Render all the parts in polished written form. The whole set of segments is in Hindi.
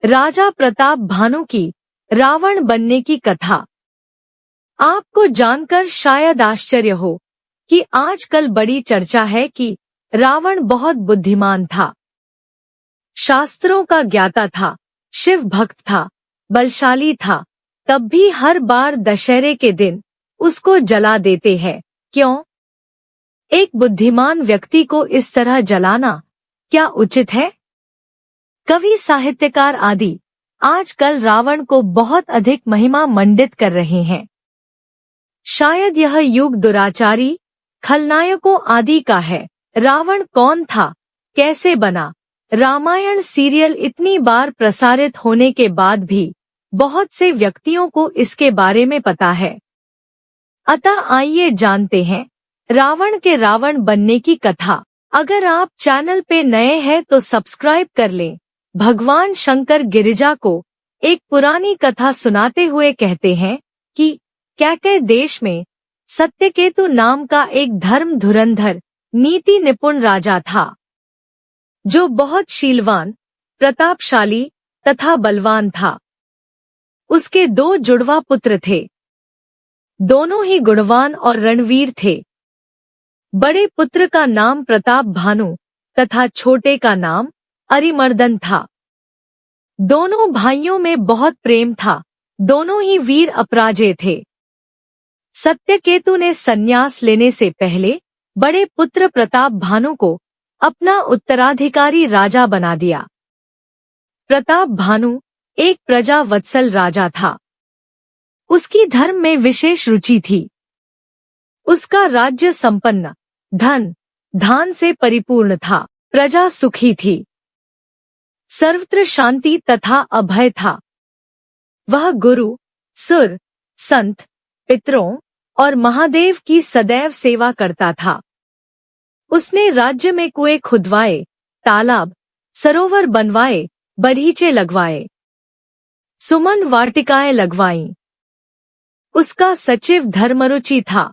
राजा प्रताप भानु की रावण बनने की कथा। आपको जानकर शायद आश्चर्य हो कि आजकल बड़ी चर्चा है कि रावण बहुत बुद्धिमान था, शास्त्रों का ज्ञाता था, शिव भक्त था, बलशाली था, तब भी हर बार दशहरे के दिन उसको जला देते हैं। क्यों? एक बुद्धिमान व्यक्ति को इस तरह जलाना क्या उचित है? कवि, साहित्यकार आदि आजकल रावण को बहुत अधिक महिमा मंडित कर रहे हैं। शायद यह युग दुराचारी, खलनायकों आदि का है। रावण कौन था, कैसे बना? रामायण सीरियल इतनी बार प्रसारित होने के बाद भी बहुत से व्यक्तियों को इसके बारे में पता है। अतः आइए जानते हैं रावण के रावण बनने की कथा। अगर आप चैनल पे नए हैं तो सब्सक्राइब कर लें। भगवान शंकर गिरिजा को एक पुरानी कथा सुनाते हुए कहते हैं कि कैकेय देश में सत्यकेतु नाम का एक धर्म धुरंधर, नीति निपुण राजा था, जो बहुत शीलवान, प्रतापशाली तथा बलवान था। उसके 2 जुड़वा पुत्र थे। दोनों ही गुणवान और रणवीर थे। बड़े पुत्र का नाम प्रताप भानु तथा छोटे का नाम अरिमर्दन था। दोनों भाइयों में बहुत प्रेम था। दोनों ही वीर अपराजेय थे। सत्यकेतु ने संन्यास लेने से पहले बड़े पुत्र प्रताप भानु को अपना उत्तराधिकारी राजा बना दिया। प्रताप भानु एक प्रजा वत्सल राजा था। उसकी धर्म में विशेष रुचि थी। उसका राज्य संपन्न, धन धान से परिपूर्ण था। प्रजा सुखी थी। सर्वत्र शांति तथा अभय था। वह गुरु, सुर, संत, पितरों और महादेव की सदैव सेवा करता था। उसने राज्य में कुएं खुदवाए, तालाब, सरोवर बनवाए, बगीचे लगवाए, सुमन वाटिकाएं लगवाईं। उसका सचिव धर्मरुचि था,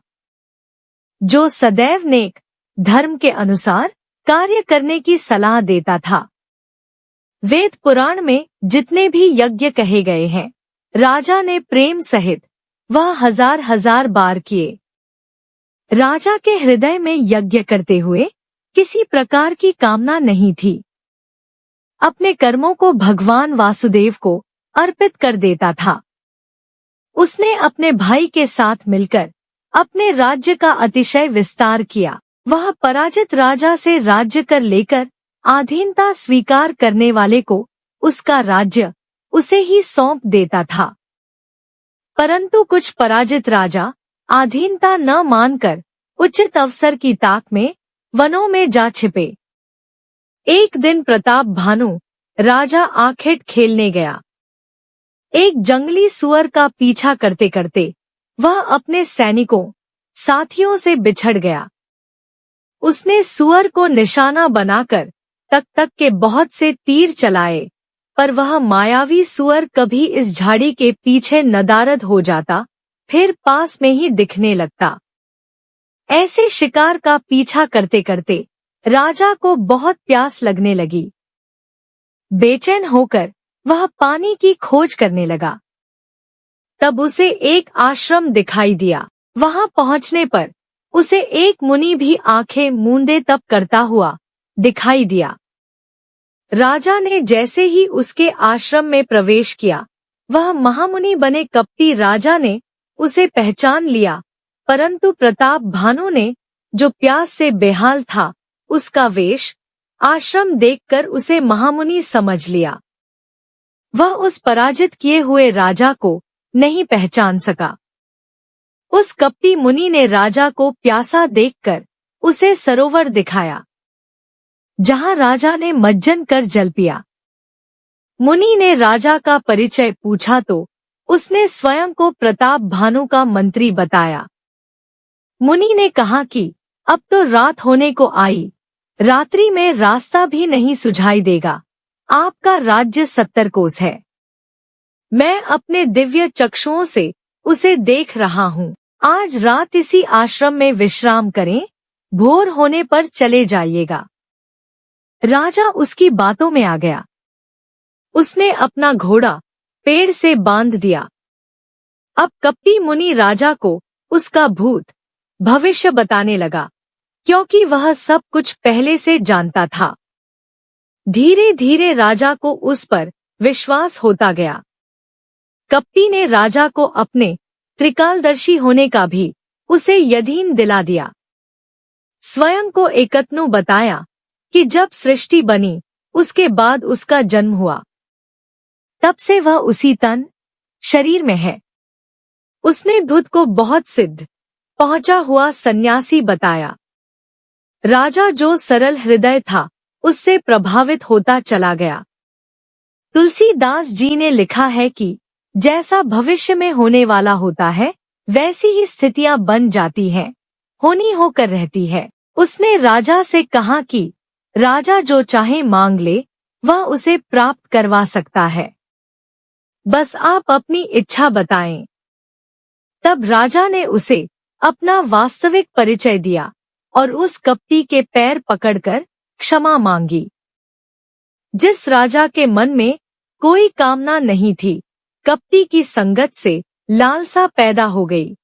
जो सदैव नेक धर्म के अनुसार कार्य करने की सलाह देता था। वेद पुराण में जितने भी यज्ञ कहे गए हैं, राजा ने प्रेम सहित वह हजार बार किए। राजा के हृदय में यज्ञ करते हुए किसी प्रकार की कामना नहीं थी। अपने कर्मों को भगवान वासुदेव को अर्पित कर देता था। उसने अपने भाई के साथ मिलकर अपने राज्य का अतिशय विस्तार किया। वह पराजित राजा से राज्य कर लेकर अधीनता स्वीकार करने वाले को उसका राज्य उसे ही सौंप देता था। परंतु कुछ पराजित राजा अधीनता न मानकर उचित अवसर की ताक में वनों में जा छिपे। एक दिन प्रताप भानु राजा आखेट खेलने गया। एक जंगली सुअर का पीछा करते करते वह अपने सैनिकों, साथियों से बिछड़ गया। उसने सुअर को निशाना बनाकर तक के बहुत से तीर चलाए, पर वह मायावी सुअर कभी इस झाड़ी के पीछे नदारद हो जाता, फिर पास में ही दिखने लगता। ऐसे शिकार का पीछा करते करते राजा को बहुत प्यास लगने लगी। बेचैन होकर वह पानी की खोज करने लगा। तब उसे एक आश्रम दिखाई दिया। वहां पहुंचने पर उसे एक मुनि भी आंखें मूंदे तप करता हुआ दिखाई दिया। राजा ने जैसे ही उसके आश्रम में प्रवेश किया, वह महामुनि बने कपटी राजा ने उसे पहचान लिया, परंतु प्रताप भानु ने, जो प्यास से बेहाल था, उसका वेश, आश्रम देखकर उसे महामुनि समझ लिया। वह उस पराजित किए हुए राजा को नहीं पहचान सका। उस कपटी मुनि ने राजा को प्यासा देखकर उसे सरोवर दिखाया, जहां राजा ने मज्जन कर जल पिया। मुनि ने राजा का परिचय पूछा तो उसने स्वयं को प्रताप भानु का मंत्री बताया। मुनि ने कहा कि अब तो रात होने को आई, रात्रि में रास्ता भी नहीं सुझाई देगा। आपका राज्य 70 कोस है। मैं अपने दिव्य चक्षुओं से उसे देख रहा हूँ। आज रात इसी आश्रम में विश्राम करें, भोर होने पर चले जाइएगा। राजा उसकी बातों में आ गया। उसने अपना घोड़ा पेड़ से बांध दिया। अब कपटी मुनि राजा को उसका भूत भविष्य बताने लगा, क्योंकि वह सब कुछ पहले से जानता था। धीरे धीरे राजा को उस पर विश्वास होता गया। कपटी ने राजा को अपने त्रिकालदर्शी होने का भी उसे यकीन दिला दिया। स्वयं को एकत्नु बताया कि जब सृष्टि बनी उसके बाद उसका जन्म हुआ, तब से वह उसी तन शरीर में है। उसने बुद्ध को बहुत सिद्ध पहुंचा हुआ सन्यासी बताया। राजा जो सरल हृदय था उससे प्रभावित होता चला गया। तुलसीदास जी ने लिखा है कि जैसा भविष्य में होने वाला होता है वैसी ही स्थितियां बन जाती हैं, होनी होकर रहती है। उसने राजा से कहा कि राजा जो चाहे मांग ले, वह उसे प्राप्त करवा सकता है, बस आप अपनी इच्छा बताएं। तब राजा ने उसे अपना वास्तविक परिचय दिया और उस कपटी के पैर पकड़कर क्षमा मांगी। जिस राजा के मन में कोई कामना नहीं थी, कपटी की संगत से लालसा पैदा हो गई।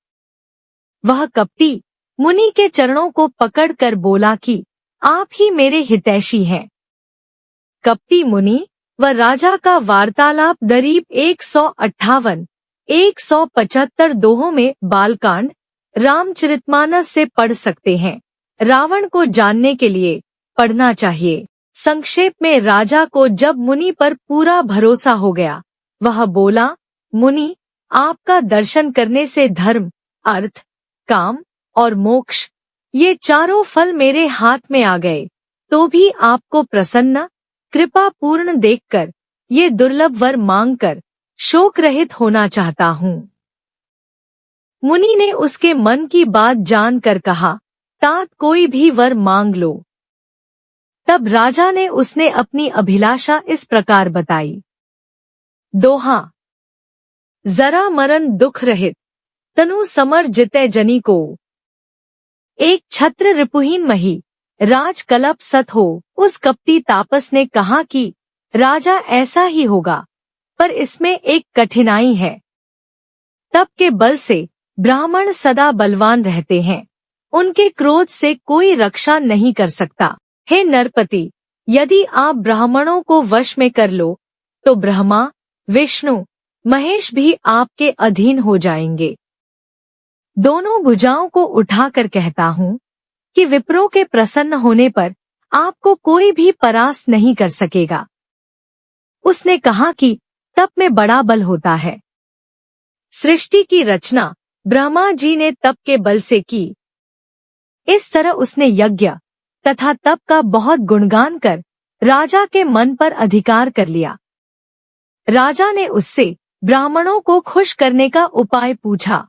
वह कपटी मुनि के चरणों को पकड़कर बोला कि आप ही मेरे हितैषी हैं। कपटी मुनि व राजा का वार्तालाप करीब 158-175 दोहों में बालकांड रामचरितमानस से पढ़ सकते हैं। रावण को जानने के लिए पढ़ना चाहिए। संक्षेप में राजा को जब मुनि पर पूरा भरोसा हो गया, वह बोला, मुनि, आपका दर्शन करने से धर्म, अर्थ, काम और मोक्ष ये चारों फल मेरे हाथ में आ गए, तो भी आपको प्रसन्न कृपा पूर्ण देखकर ये दुर्लभ वर मांगकर शोक रहित होना चाहता हूँ। मुनि ने उसके मन की बात जानकर कहा, तात कोई भी वर मांग लो। तब राजा ने उसने अपनी अभिलाषा इस प्रकार बताई। दोहा। जरा मरण दुख रहित, तनु समर जिते जनी को। एक छत्र रिपुहीन मही, राज कलप सत हो। उस कपटी तापस ने कहा कि राजा ऐसा ही होगा, पर इसमें एक कठिनाई है। तप के बल से ब्राह्मण सदा बलवान रहते हैं, उनके क्रोध से कोई रक्षा नहीं कर सकता। हे नरपति, यदि आप ब्राह्मणों को वश में कर लो तो ब्रह्मा, विष्णु, महेश भी आपके अधीन हो जाएंगे। दोनों भुजाओं को उठाकर कहता हूँ कि विप्रों के प्रसन्न होने पर आपको कोई भी परास्त नहीं कर सकेगा। उसने कहा कि तप में बड़ा बल होता है। सृष्टि की रचना ब्रह्मा जी ने तप के बल से की। इस तरह उसने यज्ञ तथा तप का बहुत गुणगान कर राजा के मन पर अधिकार कर लिया। राजा ने उससे ब्राह्मणों को खुश करने का उपाय पूछा।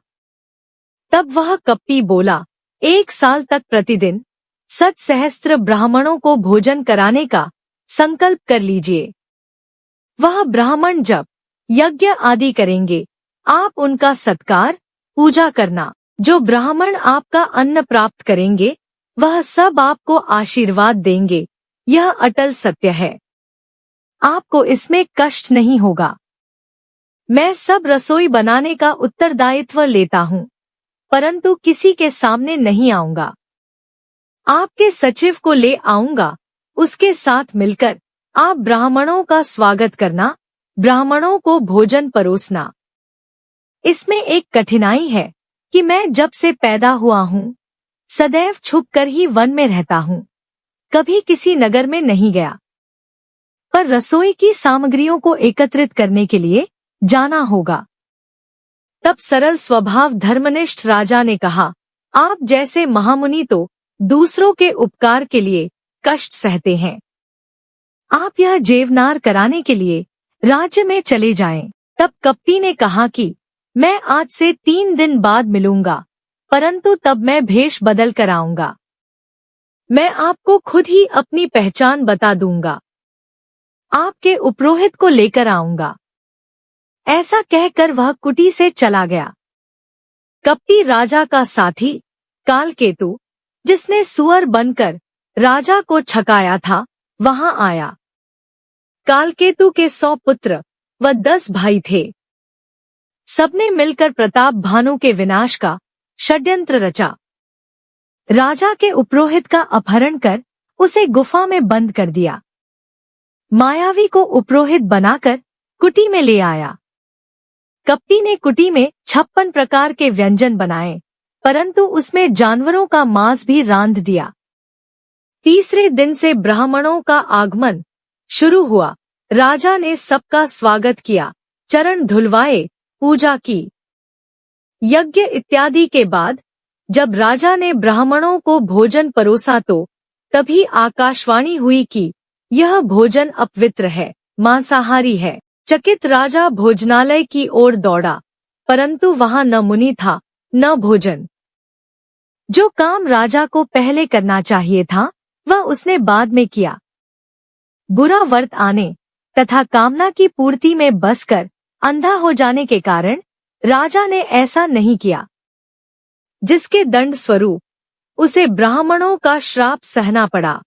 तब वह कपटी बोला, 1 साल तक प्रतिदिन 7 सहस्त्र ब्राह्मणों को भोजन कराने का संकल्प कर लीजिए। वह ब्राह्मण जब यज्ञ आदि करेंगे, आप उनका सत्कार पूजा करना। जो ब्राह्मण आपका अन्न प्राप्त करेंगे, वह सब आपको आशीर्वाद देंगे। यह अटल सत्य है, आपको इसमें कष्ट नहीं होगा। मैं सब रसोई बनाने का उत्तरदायित्व लेता हूँ, परंतु किसी के सामने नहीं आऊंगा। आपके सचिव को ले आऊंगा, उसके साथ मिलकर आप ब्राह्मणों का स्वागत करना, ब्राह्मणों को भोजन परोसना। इसमें एक कठिनाई है कि मैं जब से पैदा हुआ हूँ सदैव छुपकर ही वन में रहता हूँ, कभी किसी नगर में नहीं गया। पर रसोई की सामग्रियों को एकत्रित करने के लिए जाना होगा। तब सरल स्वभाव धर्मनिष्ठ राजा ने कहा, आप जैसे महामुनि तो दूसरों के उपकार के लिए कष्ट सहते हैं। आप यह जेवनार कराने के लिए राज्य में चले जाएं। तब कपटी ने कहा कि मैं आज से 3 दिन बाद मिलूंगा, परंतु तब मैं भेष बदल कर आऊंगा। मैं आपको खुद ही अपनी पहचान बता दूंगा, आपके उपरोहित को लेकर आऊंगा। ऐसा कहकर वह कुटी से चला गया। कपटी राजा का साथी कालकेतु, जिसने सुअर बनकर राजा को छकाया था, वहां आया। कालकेतु के 100 पुत्र व 10 भाई थे। सबने मिलकर प्रताप भानु के विनाश का षड्यंत्र रचा। राजा के उपरोहित का अपहरण कर उसे गुफा में बंद कर दिया। मायावी को उपरोहित बनाकर कुटी में ले आया। कपटी ने कुटी में 56 प्रकार के व्यंजन बनाए, परंतु उसमें जानवरों का मांस भी रांध दिया। तीसरे दिन से ब्राह्मणों का आगमन शुरू हुआ। राजा ने सबका स्वागत किया, चरण धुलवाए, पूजा की। यज्ञ इत्यादि के बाद जब राजा ने ब्राह्मणों को भोजन परोसा तो तभी आकाशवाणी हुई कि यह भोजन अपवित्र है, मांसाहारी है। चकित राजा भोजनालय की ओर दौड़ा, परंतु वहां न मुनि था न भोजन। जो काम राजा को पहले करना चाहिए था वह उसने बाद में किया। बुरा वर्त आने तथा कामना की पूर्ति में बसकर अंधा हो जाने के कारण राजा ने ऐसा नहीं किया, जिसके दंड स्वरूप उसे ब्राह्मणों का श्राप सहना पड़ा।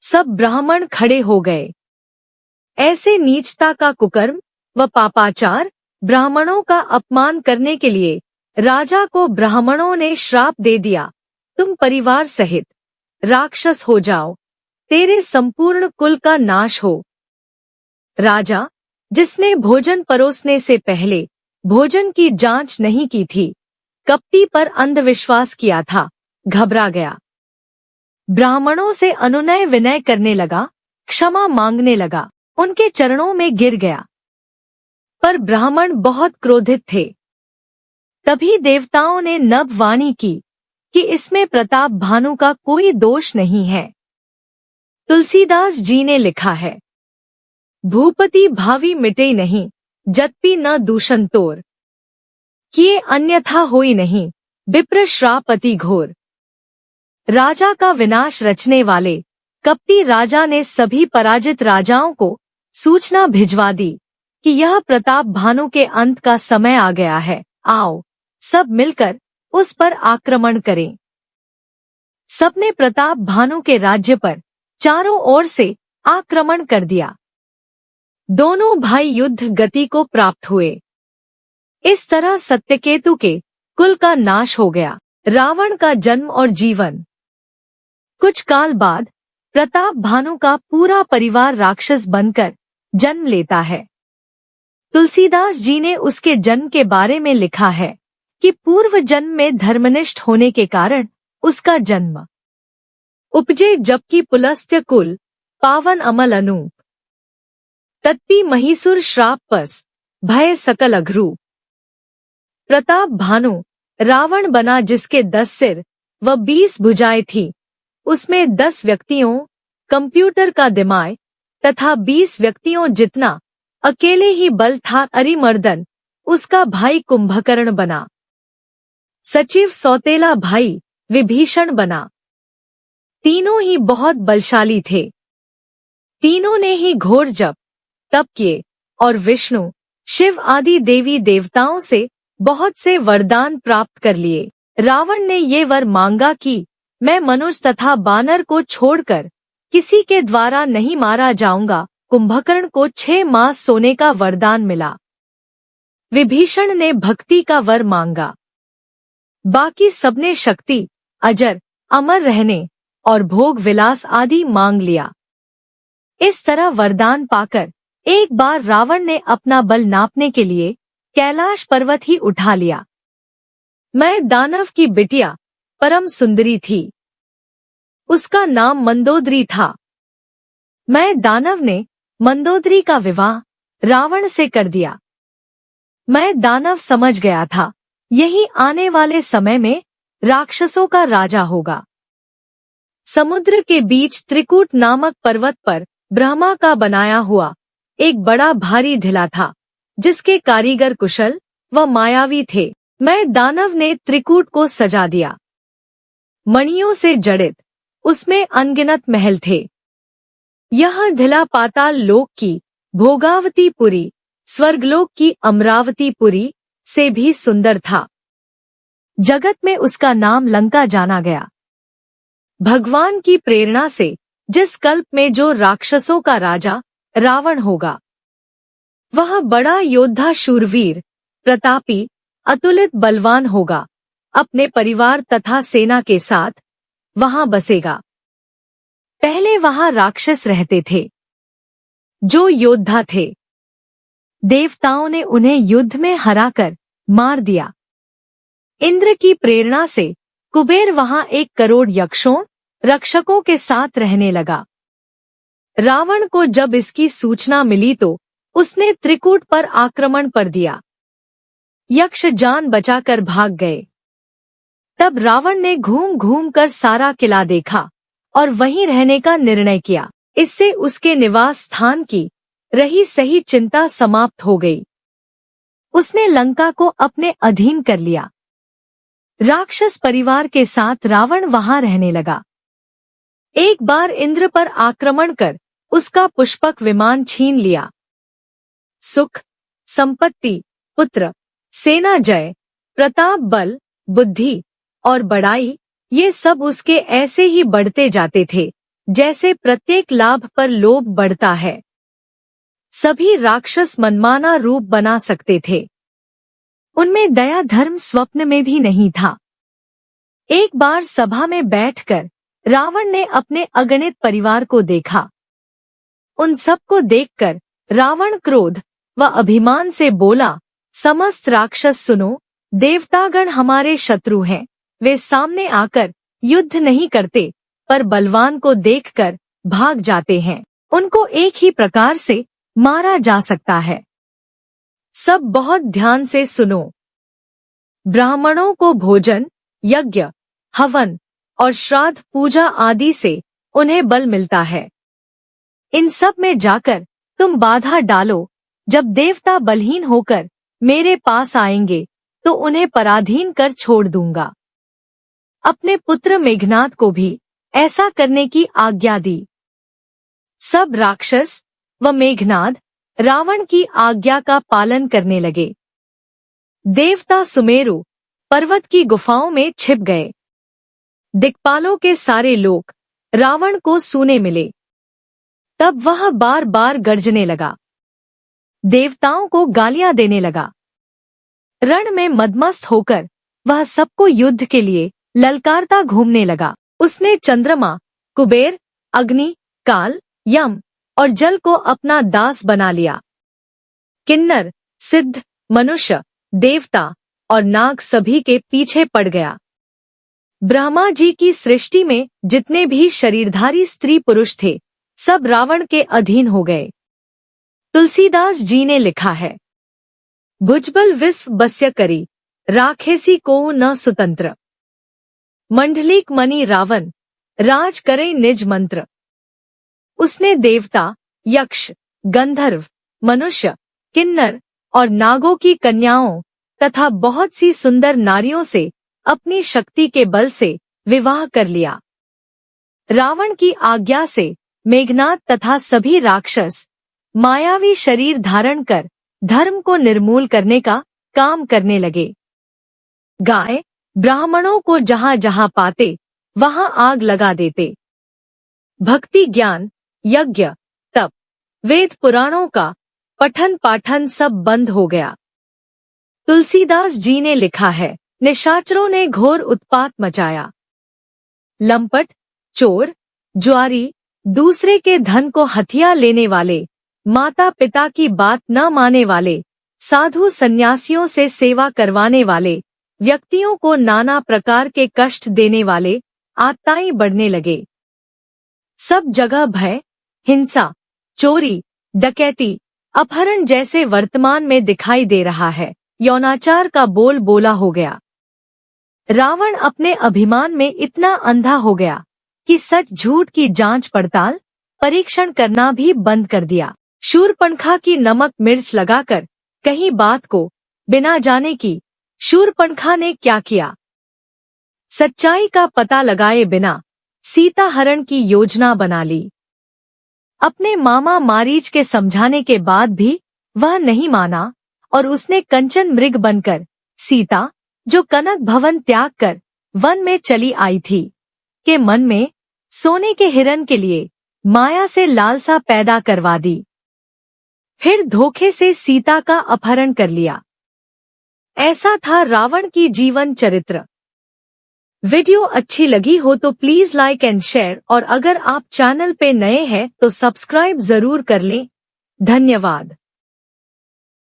सब ब्राह्मण खड़े हो गए। ऐसे नीचता का कुकर्म व पापाचार ब्राह्मणों का अपमान करने के लिए राजा को ब्राह्मणों ने श्राप दे दिया, तुम परिवार सहित राक्षस हो जाओ, तेरे संपूर्ण कुल का नाश हो। राजा, जिसने भोजन परोसने से पहले भोजन की जांच नहीं की थी, कपटी पर अंधविश्वास किया था, घबरा गया। ब्राह्मणों से अनुनय विनय करने लगा, क्षमा मांगने लगा, उनके चरणों में गिर गया। पर ब्राह्मण बहुत क्रोधित थे। तभी देवताओं ने नभ वाणी की कि इसमें प्रताप भानु का कोई दोष नहीं है। तुलसीदास जी ने लिखा है, भूपति भावी मिटे नहीं, जतपि न दूषण तोर, किए अन्यथा होई नहीं, विप्र श्राप अति घोर। राजा का विनाश रचने वाले कपटी राजा ने सभी पराजित राजाओं को सूचना भिजवा दी कि यह प्रताप भानु के अंत का समय आ गया है, आओ सब मिलकर उस पर आक्रमण करें। सबने प्रताप भानु के राज्य पर चारों ओर से आक्रमण कर दिया। दोनों भाई युद्ध गति को प्राप्त हुए। इस तरह सत्यकेतु के कुल का नाश हो गया। रावण का जन्म और जीवन। कुछ काल बाद प्रताप भानु का पूरा परिवार राक्षस बनकर जन्म लेता है। तुलसीदास जी ने उसके जन्म के बारे में लिखा है कि पूर्व जन्म में धर्मनिष्ठ होने के कारण उसका जन्म उपजे, जबकि पुलस्त्य कुल पावन अमल अनूप, तत्पि महिसुर श्राप पस भय सकल अघ्रू। प्रताप भानु रावण बना, जिसके 10 सिर व 20 भुजाएं थी। उसमें 10 व्यक्तियों कंप्यूटर का दिमाग तथा 20 व्यक्तियों जितना अकेले ही बल था। अरिमर्दन उसका भाई कुंभकर्ण बना। सचिव सौतेला भाई विभीषण बना। तीनों ही बहुत बलशाली थे। तीनों ने ही घोर जप तप किए और विष्णु, शिव आदि देवी देवताओं से बहुत से वरदान प्राप्त कर लिए। रावण ने ये वर मांगा कि मैं मनुष्य तथा बानर को छोड़कर किसी के द्वारा नहीं मारा जाऊंगा। कुंभकर्ण को 6 मास सोने का वरदान मिला। विभीषण ने भक्ति का वर मांगा। बाकी सबने शक्ति, अजर, अमर रहने और भोग विलास आदि मांग लिया। इस तरह वरदान पाकर एक बार रावण ने अपना बल नापने के लिए कैलाश पर्वत ही उठा लिया। मैं दानव की बिटिया परम सुंदरी थी। उसका नाम मंदोदरी था। मैं दानव ने मंदोदरी का विवाह रावण से कर दिया। मैं दानव समझ गया था यही आने वाले समय में राक्षसों का राजा होगा। समुद्र के बीच त्रिकूट नामक पर्वत पर ब्रह्मा का बनाया हुआ एक बड़ा भारी ढिला था, जिसके कारीगर कुशल व मायावी थे। मैं दानव ने त्रिकूट को सजा दिया। मणियों से जड़ित उसमें अनगिनत महल थे। यह ढिला पाताल लोक की भोगावतीपुरी, स्वर्गलोक की अमरावतीपुरी से भी सुंदर था। जगत में उसका नाम लंका जाना गया। भगवान की प्रेरणा से जिस कल्प में जो राक्षसों का राजा रावण होगा। वह बड़ा योद्धा, शूरवीर, प्रतापी, अतुलित बलवान होगा। अपने परिवार तथा सेना के साथ वहां बसेगा। पहले वहां राक्षस रहते थे जो योद्धा थे। देवताओं ने उन्हें युद्ध में हराकर मार दिया। इंद्र की प्रेरणा से कुबेर वहां 1 करोड़ यक्षों, रक्षकों के साथ रहने लगा। रावण को जब इसकी सूचना मिली तो उसने त्रिकूट पर आक्रमण कर दिया। यक्ष जान बचाकर भाग गए। तब रावण ने घूम घूम कर सारा किला देखा और वहीं रहने का निर्णय किया। इससे उसके निवास स्थान की रही सही चिंता समाप्त हो गई। उसने लंका को अपने अधीन कर लिया। राक्षस परिवार के साथ रावण वहां रहने लगा। एक बार इंद्र पर आक्रमण कर उसका पुष्पक विमान छीन लिया। सुख, संपत्ति, पुत्र, सेना, जय, प्रताप, बल, बुद्धि और बड़ाई, ये सब उसके ऐसे ही बढ़ते जाते थे जैसे प्रत्येक लाभ पर लोभ बढ़ता है। सभी राक्षस मनमाना रूप बना सकते थे। उनमें दया धर्म स्वप्न में भी नहीं था। एक बार सभा में बैठकर रावण ने अपने अगणित परिवार को देखा। उन सबको देखकर रावण क्रोध व अभिमान से बोला, समस्त राक्षस सुनो, देवतागण हमारे शत्रु हैं। वे सामने आकर युद्ध नहीं करते पर बलवान को देखकर भाग जाते हैं। उनको एक ही प्रकार से मारा जा सकता है। सब बहुत ध्यान से सुनो। ब्राह्मणों को भोजन, यज्ञ, हवन और श्राद्ध पूजा आदि से उन्हें बल मिलता है। इन सब में जाकर तुम बाधा डालो। जब देवता बलहीन होकर मेरे पास आएंगे तो उन्हें पराधीन कर छोड़ दूंगा। अपने पुत्र मेघनाद को भी ऐसा करने की आज्ञा दी। सब राक्षस व मेघनाद रावण की आज्ञा का पालन करने लगे। देवता सुमेरु पर्वत की गुफाओं में छिप गए। दिक्पालों के सारे लोग रावण को सूने मिले। तब वह बार बार गर्जने लगा, देवताओं को गालियां देने लगा। रण में मदमस्त होकर वह सबको युद्ध के लिए ललकारता घूमने लगा। उसने चंद्रमा, कुबेर, अग्नि, काल, यम और जल को अपना दास बना लिया। किन्नर, सिद्ध, मनुष्य, देवता और नाग सभी के पीछे पड़ गया। ब्रह्मा जी की सृष्टि में जितने भी शरीरधारी स्त्री पुरुष थे सब रावण के अधीन हो गए। तुलसीदास जी ने लिखा है, भुजबल विश्व बस्य करी, राखेसी को न सुतंत्र। मंडलीक मणि रावण, राज करे निज मंत्र। उसने देवता, यक्ष, गंधर्व, मनुष्य, किन्नर और नागों की कन्याओं तथा बहुत सी सुंदर नारियों से अपनी शक्ति के बल से विवाह कर लिया। रावण की आज्ञा से मेघनाद तथा सभी राक्षस मायावी शरीर धारण कर धर्म को निर्मूल करने का काम करने लगे। गाय, ब्राह्मणों को जहां जहां पाते वहां आग लगा देते। भक्ति, ज्ञान, यज्ञ, तप, वेद पुराणों का पठन पाठन सब बंद हो गया। तुलसीदास जी ने लिखा है, निशाचरों ने घोर उत्पात मचाया। लंपट, चोर, जुआरी, दूसरे के धन को हथिया लेने वाले, माता पिता की बात न माने वाले, साधु सन्यासियों से सेवा करवाने वाले, व्यक्तियों को नाना प्रकार के कष्ट देने वाले आत्ताई बढ़ने लगे। सब जगह भय, हिंसा, चोरी, डकैती, अपहरण जैसे वर्तमान में दिखाई दे रहा है। यौनाचार का बोल बोला हो गया। रावण अपने अभिमान में इतना अंधा हो गया कि सच झूठ की जांच पड़ताल, परीक्षण करना भी बंद कर दिया। शूर्पणखा की नमक मिर्च लगाकर कहीं बात को बिना जाने की शूर्पणखा ने क्या किया। सच्चाई का पता लगाए बिना सीता हरण की योजना बना ली। अपने मामा मारीच के समझाने के बाद भी वह नहीं माना और उसने कंचन मृग बनकर सीता, जो कनक भवन त्याग कर वन में चली आई थी, के मन में सोने के हिरण के लिए माया से लालसा पैदा करवा दी। फिर धोखे से सीता का अपहरण कर लिया। ऐसा था रावण की जीवन चरित्र। वीडियो अच्छी लगी हो तो प्लीज लाइक एंड शेयर, और अगर आप चैनल पे नए हैं तो सब्सक्राइब जरूर कर लें। धन्यवाद।